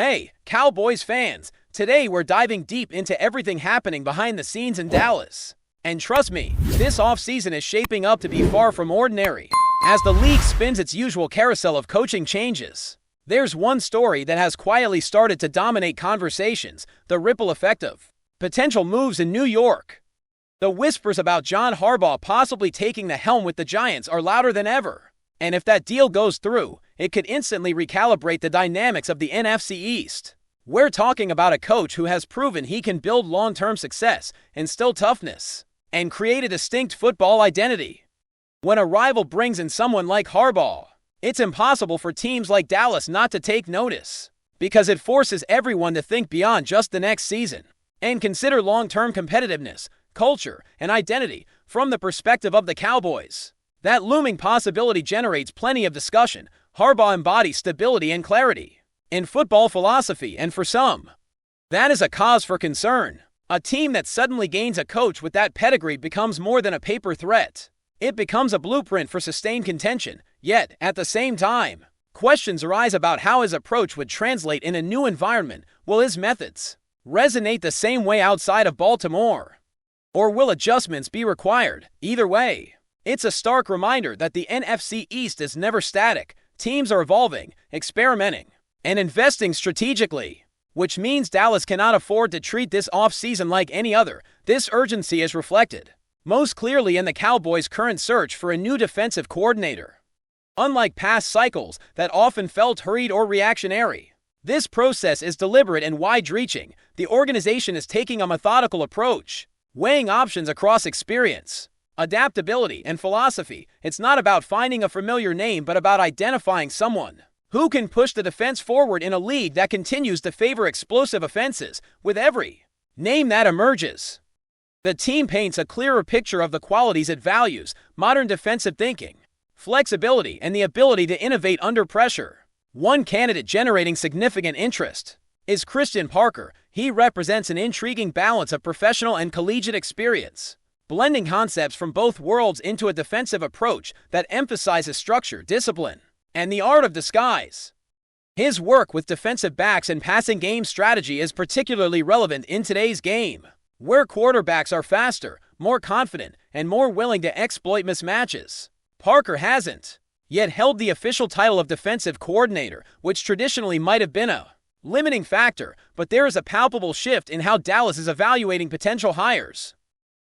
Hey, Cowboys fans! Today we're diving deep into everything happening behind the scenes in Dallas. And trust me, this offseason is shaping up to be far from ordinary, as the league spins its usual carousel of coaching changes. There's one story that has quietly started to dominate conversations: the ripple effect of potential moves in New York. The whispers about John Harbaugh possibly taking the helm with the Giants are louder than ever. And if that deal goes through, it could instantly recalibrate the dynamics of the NFC East. We're talking about a coach who has proven he can build long-term success, instill toughness, and create a distinct football identity. When a rival brings in someone like Harbaugh, it's impossible for teams like Dallas not to take notice, because it forces everyone to think beyond just the next season and consider long-term competitiveness, culture, and identity from the perspective of the Cowboys. That looming possibility generates plenty of discussion. Harbaugh embodies stability and clarity in football philosophy, and for some, that is a cause for concern. A team that suddenly gains a coach with that pedigree becomes more than a paper threat. It becomes a blueprint for sustained contention. Yet, at the same time, questions arise about how his approach would translate in a new environment. Will his methods resonate the same way outside of Baltimore? Or will adjustments be required? Either way, it's a stark reminder that the NFC East is never static. Teams are evolving, experimenting, and investing strategically, which means Dallas cannot afford to treat this offseason like any other. This urgency is reflected most clearly in the Cowboys' current search for a new defensive coordinator. Unlike past cycles that often felt hurried or reactionary, this process is deliberate and wide-reaching. The organization is taking a methodical approach, weighing options across experience, adaptability, and philosophy. It's not about finding a familiar name, but about identifying someone who can push the defense forward in a league that continues to favor explosive offenses. With every name that emerges, the team paints a clearer picture of the qualities it values: modern defensive thinking, flexibility, and the ability to innovate under pressure. One candidate generating significant interest is Christian Parker. He represents an intriguing balance of professional and collegiate experience, blending concepts from both worlds into a defensive approach that emphasizes structure, discipline, and the art of disguise. His work with defensive backs and passing game strategy is particularly relevant in today's game, where quarterbacks are faster, more confident, and more willing to exploit mismatches. Parker hasn't yet held the official title of defensive coordinator, which traditionally might have been a limiting factor, but there is a palpable shift in how Dallas is evaluating potential hires.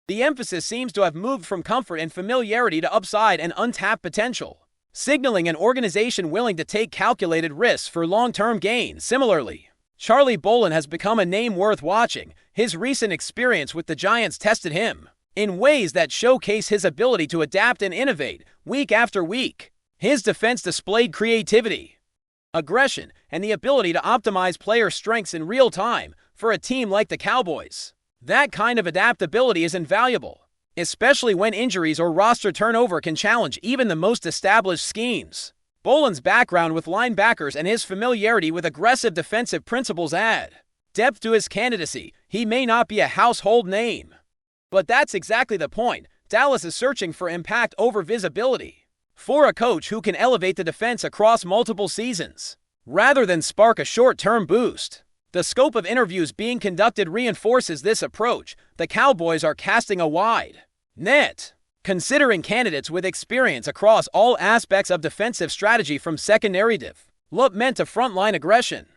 The emphasis seems to have moved from comfort and familiarity to upside and untapped potential, signaling an organization willing to take calculated risks for long-term gain. Similarly, Charlie Bolin has become a name worth watching. His recent experience with the Giants tested him in ways that showcase his ability to adapt and innovate week after week. His defense displayed creativity, aggression, and the ability to optimize player strengths in real time. For a team like the Cowboys, that kind of adaptability is invaluable, especially when injuries or roster turnover can challenge even the most established schemes. Bolin's background with linebackers and his familiarity with aggressive defensive principles add depth to his candidacy. He may not be a household name, but that's exactly the point. Dallas is searching for impact over visibility, for a coach who can elevate the defense across multiple seasons, rather than spark a short-term boost. The scope of interviews being conducted reinforces this approach. The Cowboys are casting a wide net, considering candidates with experience across all aspects of defensive strategy, from secondary development to frontline aggression.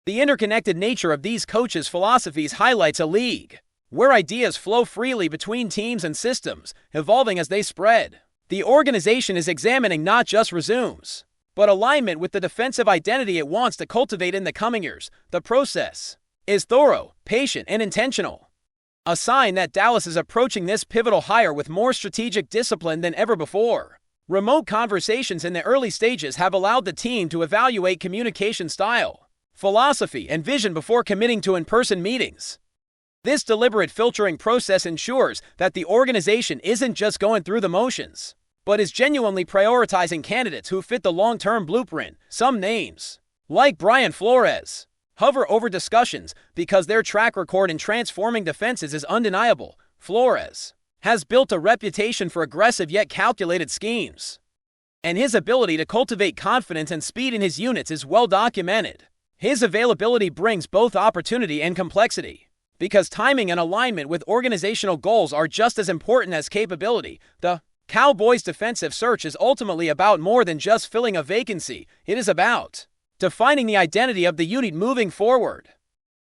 The interconnected nature of these coaches' philosophies highlights a league where ideas flow freely between teams and systems, evolving as they spread. The organization is examining not just resumes, but alignment with the defensive identity it wants to cultivate in the coming years. The process is thorough, patient, and intentional, a sign that Dallas is approaching this pivotal hire with more strategic discipline than ever before. Remote conversations in the early stages have allowed the team to evaluate communication style, philosophy, and vision before committing to in-person meetings. This deliberate filtering process ensures that the organization isn't just going through the motions, but is genuinely prioritizing candidates who fit the long-term blueprint. Some names, like Brian Flores, hover over discussions because their track record in transforming defenses is undeniable. Flores has built a reputation for aggressive yet calculated schemes, and his ability to cultivate confidence and speed in his units is well documented. His availability brings both opportunity and complexity. Because timing and alignment with organizational goals are just as important as capability, the Cowboys' defensive search is ultimately about more than just filling a vacancy. It is about defining the identity of the unit moving forward.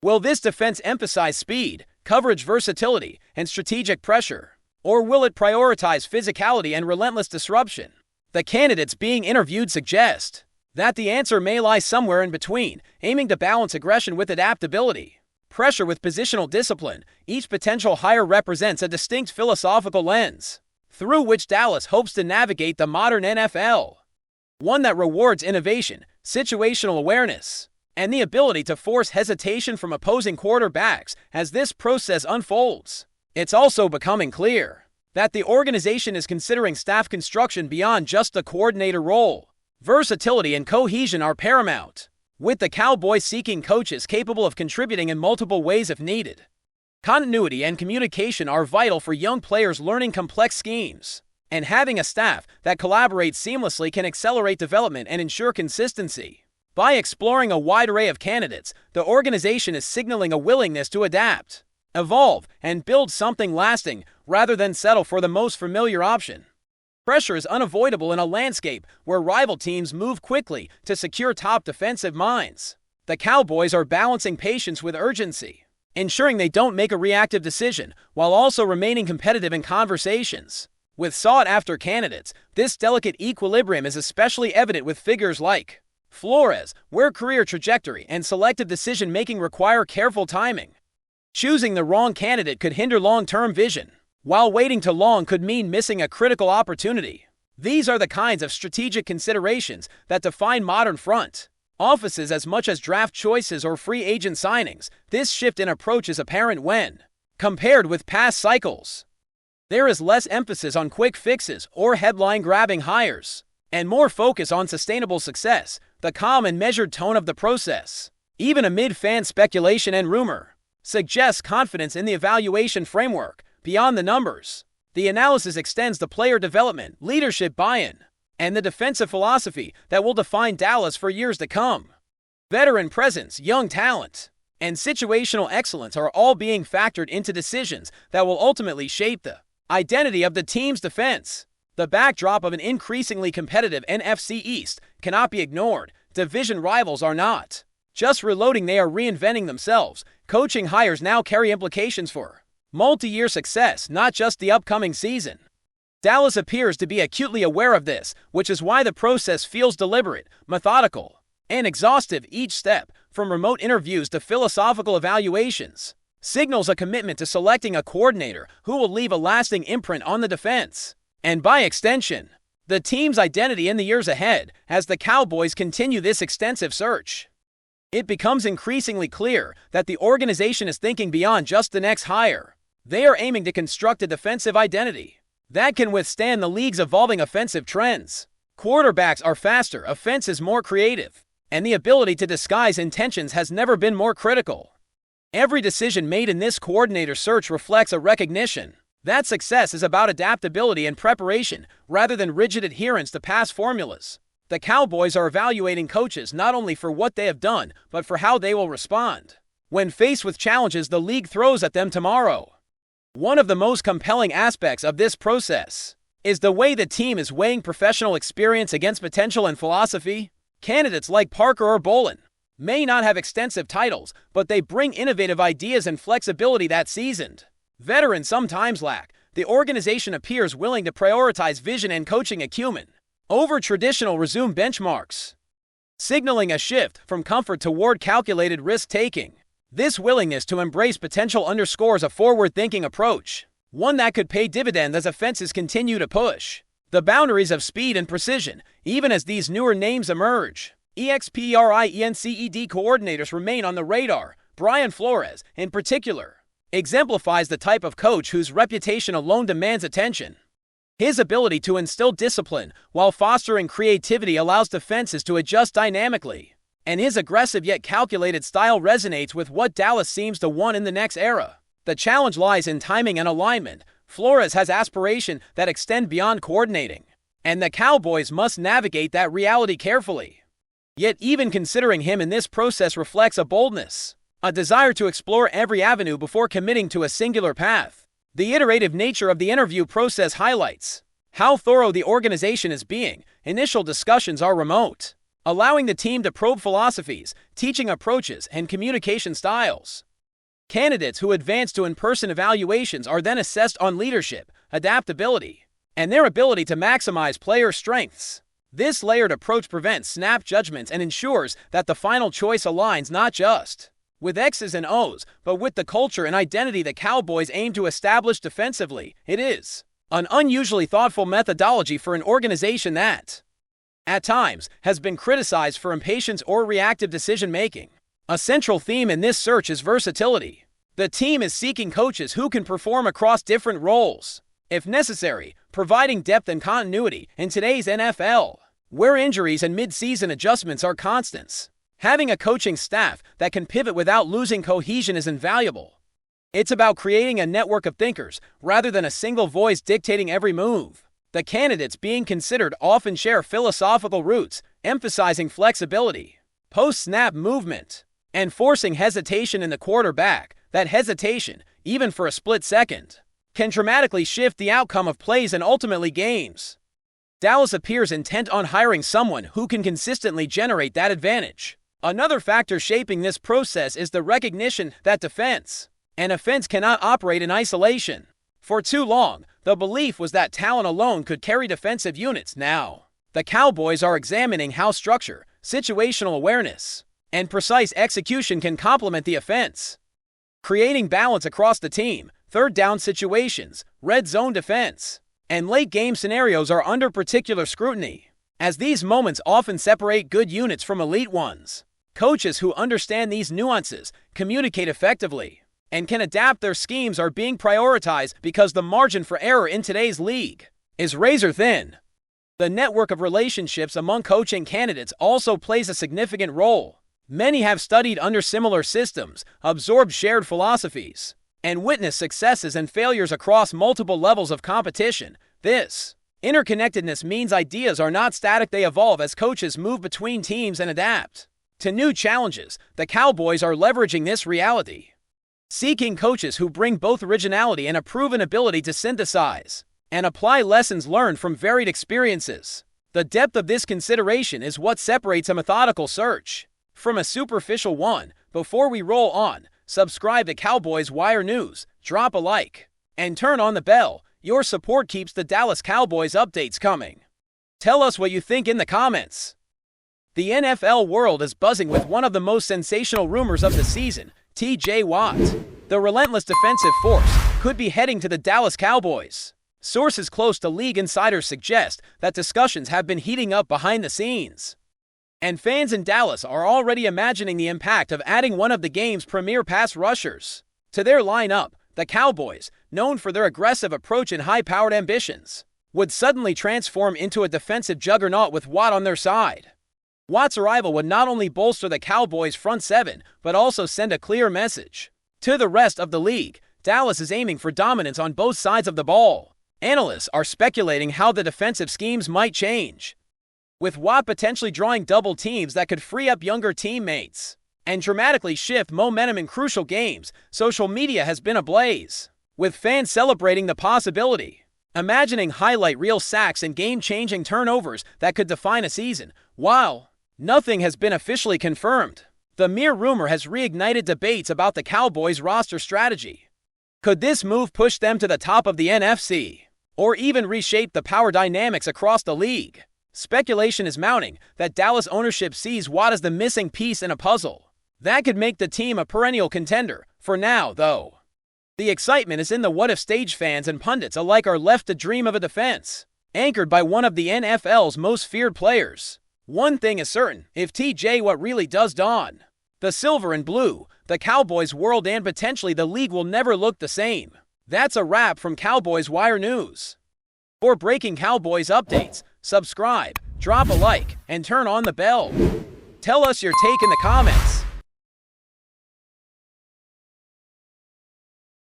Will this defense emphasize speed, coverage versatility, and strategic pressure? Or will it prioritize physicality and relentless disruption? The candidates being interviewed suggest that the answer may lie somewhere in between, aiming to balance aggression with adaptability, pressure with positional discipline. Each potential hire represents a distinct philosophical lens through which Dallas hopes to navigate the modern NFL. One that rewards innovation, situational awareness, and the ability to force hesitation from opposing quarterbacks as this process unfolds. It's also becoming clear that the organization is considering staff construction beyond just the coordinator role. Versatility and cohesion are paramount, with the Cowboys seeking coaches capable of contributing in multiple ways if needed. Continuity and communication are vital for young players learning complex schemes, and having a staff that collaborates seamlessly can accelerate development and ensure consistency. By exploring a wide array of candidates, the organization is signaling a willingness to adapt, evolve, and build something lasting rather than settle for the most familiar option. Pressure is unavoidable in a landscape where rival teams move quickly to secure top defensive minds. The Cowboys are balancing patience with urgency, ensuring they don't make a reactive decision while also remaining competitive in conversations with sought-after candidates. This delicate equilibrium is especially evident with figures like Flores, where career trajectory and selective decision-making require careful timing. Choosing the wrong candidate could hinder long-term vision, while waiting too long could mean missing a critical opportunity. These are the kinds of strategic considerations that define modern front offices as much as draft choices or free agent signings. This shift in approach is apparent when compared with past cycles. There is less emphasis on quick fixes or headline-grabbing hires, and more focus on sustainable success. The calm and measured tone of the process, even amid fan speculation and rumor, suggests confidence in the evaluation framework. Beyond the numbers, the analysis extends to player development, leadership buy-in, and the defensive philosophy that will define Dallas for years to come. Veteran presence, young talent, and situational excellence are all being factored into decisions that will ultimately shape the identity of the team's defense. The backdrop of an increasingly competitive NFC East cannot be ignored. Division rivals are not just reloading, they are reinventing themselves. Coaching hires now carry implications for multi-year success, not just the upcoming season. Dallas appears to be acutely aware of this, which is why the process feels deliberate, methodical, and exhaustive. Each step, from remote interviews to philosophical evaluations, signals a commitment to selecting a coordinator who will leave a lasting imprint on the defense, and by extension, the team's identity in the years ahead. As the Cowboys continue this extensive search, it becomes increasingly clear that the organization is thinking beyond just the next hire. They are aiming to construct a defensive identity that can withstand the league's evolving offensive trends. Quarterbacks are faster, offense is more creative, and the ability to disguise intentions has never been more critical. Every decision made in this coordinator search reflects a recognition that success is about adaptability and preparation rather than rigid adherence to past formulas. The Cowboys are evaluating coaches not only for what they have done, but for how they will respond when faced with challenges the league throws at them tomorrow. One of the most compelling aspects of this process is the way the team is weighing professional experience against potential and philosophy. Candidates like Parker or Bolin may not have extensive titles, but they bring innovative ideas and flexibility that seasoned veterans sometimes lack. The organization appears willing to prioritize vision and coaching acumen over traditional resume benchmarks, signaling a shift from comfort toward calculated risk-taking. This willingness to embrace potential underscores a forward-thinking approach, one that could pay dividends as offenses continue to push the boundaries of speed and precision. Even as these newer names emerge, EXPRIENCED coordinators remain on the radar. Brian Flores, in particular, exemplifies the type of coach whose reputation alone demands attention. His ability to instill discipline while fostering creativity allows defenses to adjust dynamically, and his aggressive yet calculated style resonates with what Dallas seems to want in the next era. The challenge lies in timing and alignment. Flores has aspirations that extend beyond coordinating, and the Cowboys must navigate that reality carefully. Yet even considering him in this process reflects a boldness, a desire to explore every avenue before committing to a singular path. The iterative nature of the interview process highlights how thorough the organization is being. Initial discussions are remote, allowing the team to probe philosophies, teaching approaches, and communication styles. Candidates who advance to in-person evaluations are then assessed on leadership, adaptability, and their ability to maximize player strengths. This layered approach prevents snap judgments and ensures that the final choice aligns not just with X's and O's, but with the culture and identity the Cowboys aim to establish defensively. It is an unusually thoughtful methodology for an organization that, at times, has been criticized for impatience or reactive decision-making. A central theme in this search is versatility. The team is seeking coaches who can perform across different roles, if necessary, providing depth and continuity in today's NFL, where injuries and mid-season adjustments are constants. Having a coaching staff that can pivot without losing cohesion is invaluable. It's about creating a network of thinkers rather than a single voice dictating every move. The candidates being considered often share philosophical roots, emphasizing flexibility, post-snap movement, and forcing hesitation in the quarterback. That hesitation, even for a split second, can dramatically shift the outcome of plays and ultimately games. Dallas appears intent on hiring someone who can consistently generate that advantage. Another factor shaping this process is the recognition that an offense cannot operate in isolation. For too long, the belief was that talent alone could carry defensive units. Now, the Cowboys are examining how structure, situational awareness, and precise execution can complement the offense, creating balance across the team. Third down situations, red zone defense, and late game scenarios are under particular scrutiny, as these moments often separate good units from elite ones. Coaches who understand these nuances, communicate effectively, and can adapt their schemes are being prioritized because the margin for error in today's league is razor thin. The network of relationships among coaching candidates also plays a significant role. Many have studied under similar systems, absorbed shared philosophies, and witnessed successes and failures across multiple levels of competition. This interconnectedness means ideas are not static, they evolve as coaches move between teams and adapt to new challenges. The Cowboys are leveraging this reality, seeking coaches who bring both originality and a proven ability to synthesize and apply lessons learned from varied experiences. The depth of this consideration is what separates a methodical search from a superficial one. Before we roll on, subscribe to Cowboys Wire News, drop a like, and turn on the bell. Your support keeps the Dallas Cowboys updates coming. Tell us what you think in the comments. The NFL world is buzzing with one of the most sensational rumors of the season. T.J. Watt, the relentless defensive force, could be heading to the Dallas Cowboys. Sources close to league insiders suggest that discussions have been heating up behind the scenes, and fans in Dallas are already imagining the impact of adding one of the game's premier pass rushers to their lineup. The Cowboys, known for their aggressive approach and high-powered ambitions, would suddenly transform into a defensive juggernaut with Watt on their side. Watt's arrival would not only bolster the Cowboys' front seven, but also send a clear message to the rest of the league. Dallas is aiming for dominance on both sides of the ball. Analysts are speculating how the defensive schemes might change, with Watt potentially drawing double teams that could free up younger teammates and dramatically shift momentum in crucial games. Social media has been ablaze, with fans celebrating the possibility, imagining highlight reel sacks and game-changing turnovers that could define a season. While nothing has been officially confirmed, the mere rumor has reignited debates about the Cowboys' roster strategy. Could this move push them to the top of the NFC, or even reshape the power dynamics across the league? Speculation is mounting that Dallas ownership sees Watt as the missing piece in a puzzle that could make the team a perennial contender. For now, though, the excitement is in the what-if stage. Fans and pundits alike are left to dream of a defense anchored by one of the NFL's most feared players. One thing is certain: if T.J. Watt really does don the silver and blue, the Cowboys world and potentially the league will never look the same. That's a wrap from Cowboys Wire News. For breaking Cowboys updates, subscribe, drop a like, and turn on the bell. Tell us your take in the comments.